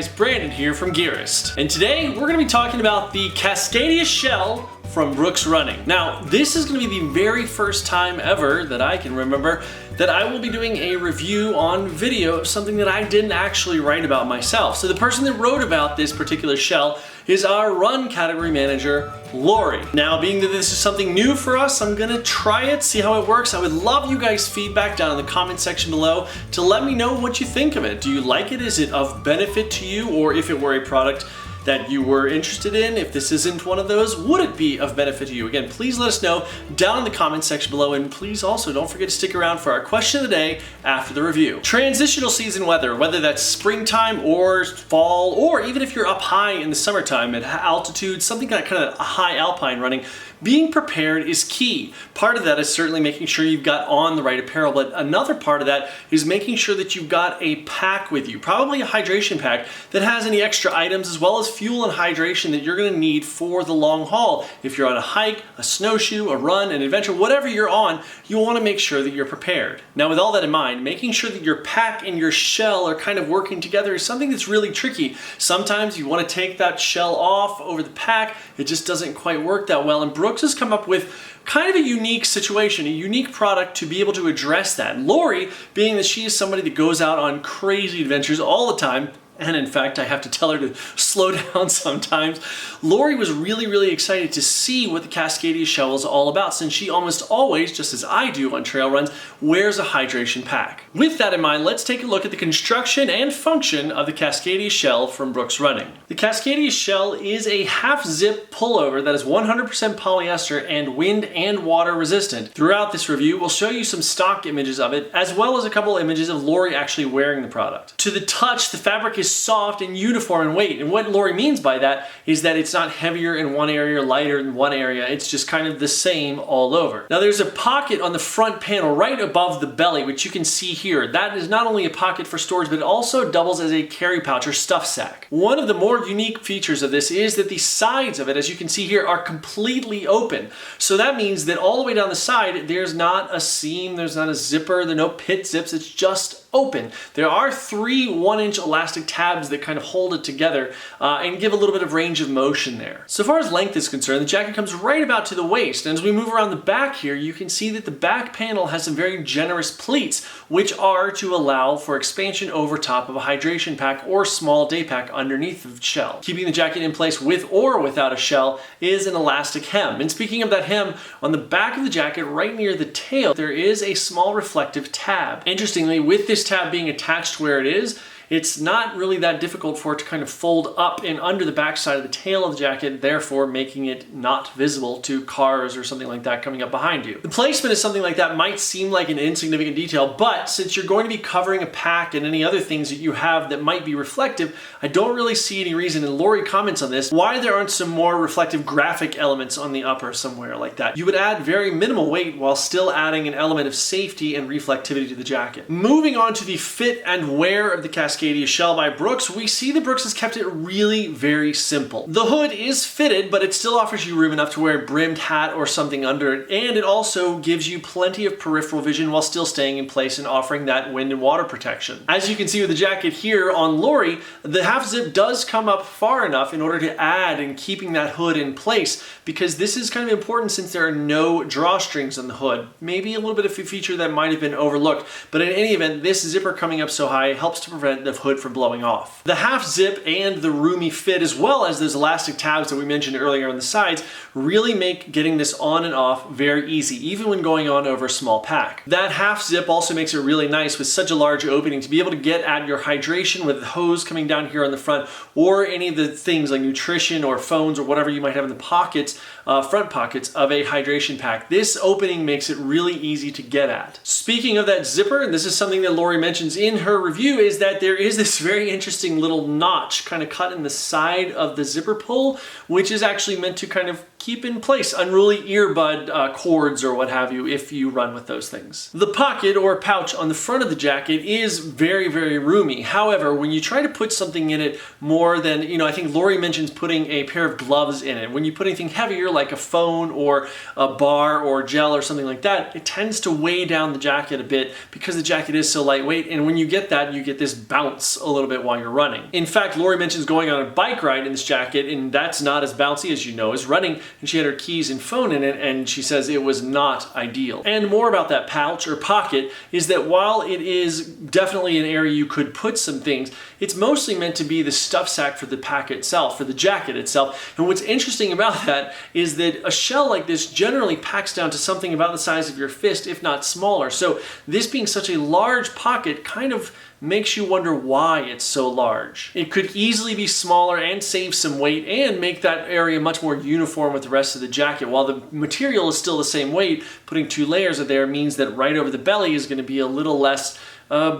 guys, Brandon here from Gearist. And today we're going to be talking about the Cascadia Shell from Brooks Running. Now, this is going to be the very first time ever that I can remember that I will be doing a review on video of something that I didn't actually write about myself. So the person that wrote about this particular shell is our run category manager, Lori. Now, being that this is something new for us, I'm gonna try it, see how it works. I would love you guys' feedback down in the comment section below to let me know what you think of it. Do you like it? Is it of benefit to you? Or if it were a product that you were interested in, if this isn't one of those, would it be of benefit to you? Again, please let us know down in the comment section below, and please also don't forget to stick around for our question of the day after the review. Transitional season weather, whether that's springtime or fall, or even if you're up high in the summertime at altitude, something like kind of a high alpine running, being prepared is key. Part of that is certainly making sure you've got on the right apparel, but another part of that is making sure that you've got a pack with you, probably a hydration pack that has any extra items as well as fuel and hydration that you're gonna need for the long haul. If you're on a hike, a snowshoe, a run, an adventure, whatever you're on, you wanna make sure that you're prepared. Now, with all that in mind, making sure that your pack and your shell are kind of working together is something that's really tricky. Sometimes you wanna take that shell off over the pack, it just doesn't quite work that well, and Brooks has come up with kind of a unique situation, a unique product to be able to address that. Lori, being that she is somebody that goes out on crazy adventures all the time, and in fact, I have to tell her to slow down sometimes. Lori was really excited to see what the Cascadia Shell is all about, since she almost always, just as I do on trail runs, wears a hydration pack. With that in mind, let's take a look at the construction and function of the Cascadia Shell from Brooks Running. The Cascadia Shell is a half-zip pullover that is 100% polyester and wind and water resistant. Throughout this review, we'll show you some stock images of it, as well as a couple images of Lori actually wearing the product. To the touch, the fabric is soft and uniform in weight, and what Lori means by that is that it's not heavier in one area or lighter in one area. It's just kind of the same all over. Now, there's a pocket on the front panel right above the belly, which you can see here. That is not only a pocket for storage, but it also doubles as a carry pouch or stuff sack. One of the more unique features of this is that the sides of it, as you can see here, are completely open. So that means that all the way down the side, there's not a seam, there's not a zipper, there are no pit zips, it's just open. There are 3 1-inch elastic tabs that kind of hold it together and give a little bit of range of motion there. So far as length is concerned, the jacket comes right about to the waist, and as we move around the back here, you can see that the back panel has some very generous pleats, which are to allow for expansion over top of a hydration pack or small day pack underneath the shell. Keeping the jacket in place with or without a shell is an elastic hem. And speaking of that hem, on the back of the jacket, right near the tail, there is a small reflective tab. Interestingly, with this tab being attached where it is, it's not really that difficult for it to kind of fold up and under the backside of the tail of the jacket, therefore making it not visible to cars or something like that coming up behind you. The placement of something like that might seem like an insignificant detail, but since you're going to be covering a pack and any other things that you have that might be reflective, I don't really see any reason, and Lori comments on this, why there aren't some more reflective graphic elements on the upper somewhere like that. You would add very minimal weight while still adding an element of safety and reflectivity to the jacket. Moving on to the fit and wear of the Cascadia Shell by Brooks, we see that Brooks has kept it really very simple. The hood is fitted, but it still offers you room enough to wear a brimmed hat or something under it, and it also gives you plenty of peripheral vision while still staying in place and offering that wind and water protection. As you can see with the jacket here on Lori, the half zip does come up far enough in order to add in keeping that hood in place, because this is kind of important since there are no drawstrings on the hood. Maybe a little bit of a feature that might have been overlooked, but in any event, this zipper coming up so high helps to prevent the hood from blowing off. The half zip and the roomy fit, as well as those elastic tabs that we mentioned earlier on the sides, really make getting this on and off very easy, even when going on over a small pack. That half zip also makes it really nice with such a large opening to be able to get at your hydration with the hose coming down here on the front, or any of the things like nutrition or phones or whatever you might have in the pockets, front pockets of a hydration pack. This opening makes it really easy to get at. Speaking of that zipper, and this is something that Lori mentions in her review, is that there is this very interesting little notch kind of cut in the side of the zipper pull, which is actually meant to kind of keep in place unruly earbud cords or what have you if you run with those things. The pocket or pouch on the front of the jacket is very roomy. However, when you try to put something in it more than, I think Lori mentions putting a pair of gloves in it. When you put anything heavier like a phone or a bar or gel or something like that, it tends to weigh down the jacket a bit because the jacket is so lightweight, and when you get that, you get this bounce bounce a little bit while you're running. In fact, Lori mentions going on a bike ride in this jacket, and that's not as bouncy as you know as running, and she had her keys and phone in it, and she says it was not ideal. And more about that pouch or pocket is that while it is definitely an area you could put some things, it's mostly meant to be the stuff sack for the pack itself, for the jacket itself. And what's interesting about that is that a shell like this generally packs down to something about the size of your fist, if not smaller. So this being such a large pocket kind of makes you wonder why it's so large. It could easily be smaller and save some weight and make that area much more uniform with the rest of the jacket. While the material is still the same weight, putting 2 layers of there means that right over the belly is going to be a little less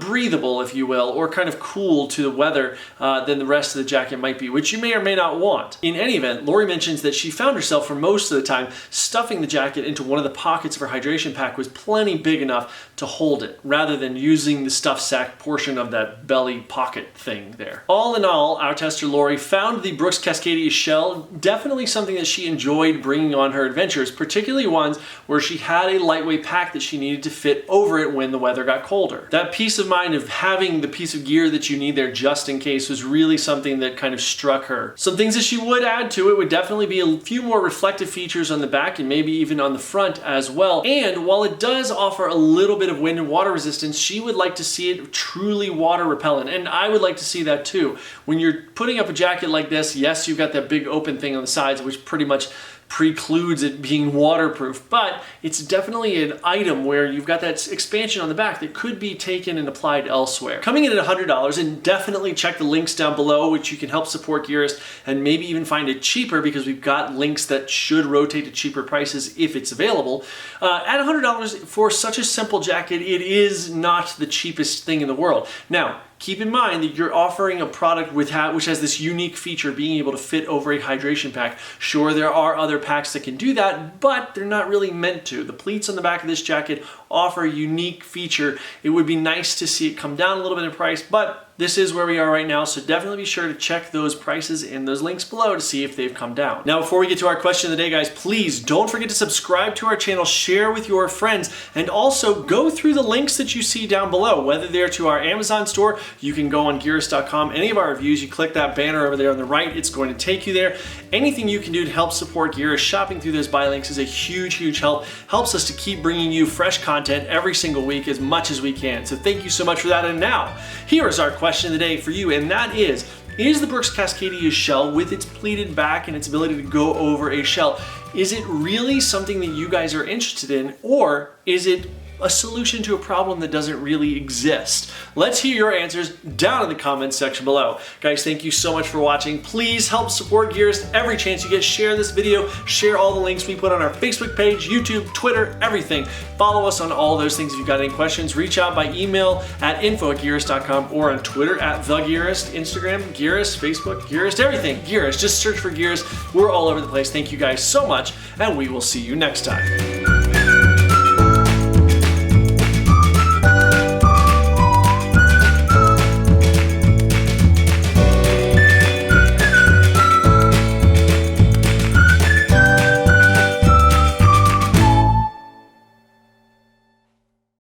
breathable, if you will, or kind of cool to the weather than the rest of the jacket might be, which you may or may not want. In any event, Lori mentions that she found herself for most of the time stuffing the jacket into one of the pockets of her hydration pack was plenty big enough to hold it, rather than using the stuff sack portion of that belly pocket thing there. All in all, our tester Lori found the Brooks Cascadia Shell definitely something that she enjoyed bringing on her adventures, particularly ones where she had a lightweight pack that she needed to fit over it when the weather got colder. That peace of mind of having the piece of gear that you need there just in case was really something that kind of struck her. Some things that she would add to it would definitely be a few more reflective features on the back and maybe even on the front as well. And while it does offer a little bit of wind and water resistance, she would like to see it truly water repellent. And I would like to see that too. When you're putting up a jacket like this, yes, you've got that big open thing on the sides, which pretty much precludes it being waterproof, but it's definitely an item where you've got that expansion on the back that could be taken and applied elsewhere. Coming in at $100, and definitely check the links down below, which you can help support Gearist and maybe even find it cheaper because we've got links that should rotate to cheaper prices if it's available. At $100 for such a simple jacket, it is not the cheapest thing in the world. Now, keep in mind that you're offering a product which has this unique feature, being able to fit over a hydration pack. Sure, there are other packs that can do that, but they're not really meant to. The pleats on the back of this jacket offer a unique feature. It would be nice to see it come down a little bit in price, but this is where we are right now, so definitely be sure to check those prices in those links below to see if they've come down. Now, before we get to our question of the day, guys, please don't forget to subscribe to our channel, share with your friends, and also go through the links that you see down below, whether they're to our Amazon store. You can go on Gearist.com, any of our reviews, you click that banner over there on the right, it's going to take you there. Anything you can do to help support Gearist, shopping through those buy links is a huge, huge help. Helps us to keep bringing you fresh content every single week as much as we can. So thank you so much for that. And now, here is our question of the day for you, and that is the Brooks Cascadia Shell, with its pleated back and its ability to go over a shell, is it really something that you guys are interested in, or is it a solution to a problem that doesn't really exist? Let's hear your answers down in the comments section below. Guys, thank you so much for watching. Please help support Gearist every chance you get. Share this video, share all the links we put on our Facebook page, YouTube, Twitter, everything. Follow us on all those things. If you've got any questions, reach out by email at info@gearist.com or on Twitter at @TheGearist, Instagram, Gearist, Facebook, Gearist, everything. Gearist, just search for Gearist. We're all over the place. Thank you guys so much, and we will see you next time.